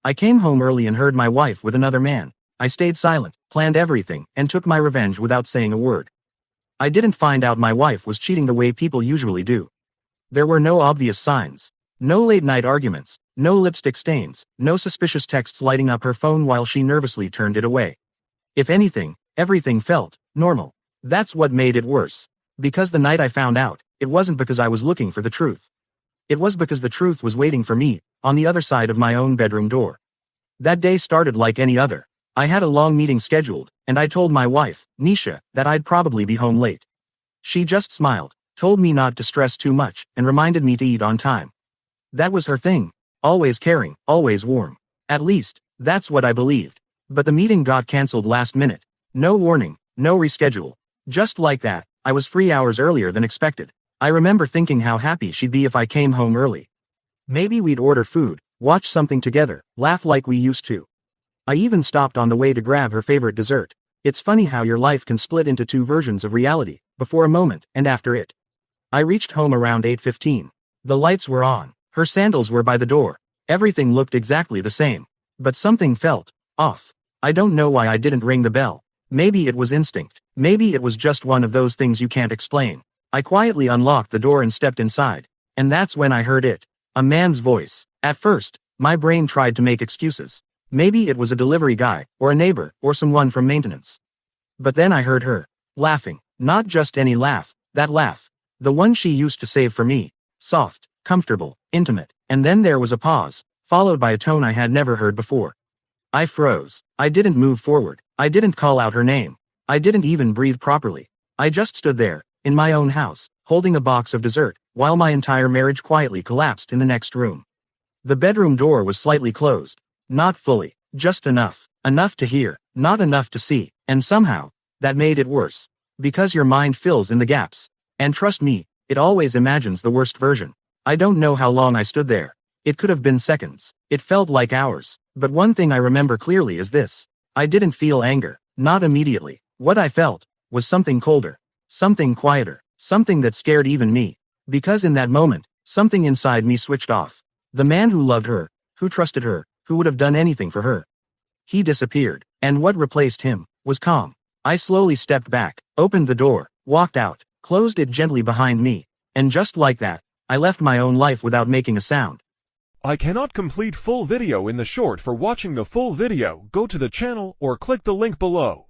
I came home early and heard my wife with another man. I stayed silent, planned everything, and took my revenge without saying a word. I didn't find out my wife was cheating the way people usually do. There were no obvious signs. No late-night arguments, no lipstick stains, no suspicious texts lighting up her phone while she nervously turned it away. If anything, everything felt normal. That's what made it worse. Because the night I found out, it wasn't because I was looking for the truth. It was because the truth was waiting for me, on the other side of my own bedroom door. That day started like any other. I had a long meeting scheduled, and I told my wife, Nisha, that I'd probably be home late. She just smiled, told me not to stress too much, and reminded me to eat on time. That was her thing. Always caring, always warm. At least, that's what I believed. But the meeting got cancelled last minute. No warning, no reschedule. Just like that, I was free hours earlier than expected. I remember thinking how happy she'd be if I came home early. Maybe we'd order food, watch something together, laugh like we used to. I even stopped on the way to grab her favorite dessert. It's funny how your life can split into two versions of reality, before a moment and after it. I reached home around 8:15. The lights were on. Her sandals were by the door. Everything looked exactly the same. But something felt off. I don't know why I didn't ring the bell. Maybe it was instinct. Maybe it was just one of those things you can't explain. I quietly unlocked the door and stepped inside. And that's when I heard it. A man's voice. At first, my brain tried to make excuses. Maybe it was a delivery guy, or a neighbor, or someone from maintenance. But then I heard her. Laughing. Not just any laugh. That laugh. The one she used to save for me. Soft, comfortable, intimate. And then there was a pause, followed by a tone I had never heard before. I froze. I didn't move forward. I didn't call out her name. I didn't even breathe properly. I just stood there, in my own house, holding a box of dessert, while my entire marriage quietly collapsed in the next room. The bedroom door was slightly closed. Not fully, just enough. Enough to hear, not enough to see. And somehow, that made it worse. Because your mind fills in the gaps. And trust me, it always imagines the worst version. I don't know how long I stood there. It could have been seconds. It felt like hours. But one thing I remember clearly is this. I didn't feel anger. Not immediately. What I felt was something colder. Something quieter. Something that scared even me. Because in that moment, something inside me switched off. The man who loved her, who trusted her, who would have done anything for her. He disappeared. And what replaced him was calm. I slowly stepped back, opened the door, walked out, closed it gently behind me. And just like that, I left my own life without making a sound. I cannot complete full video in the short. For watching the full video, go to the channel or click the link below.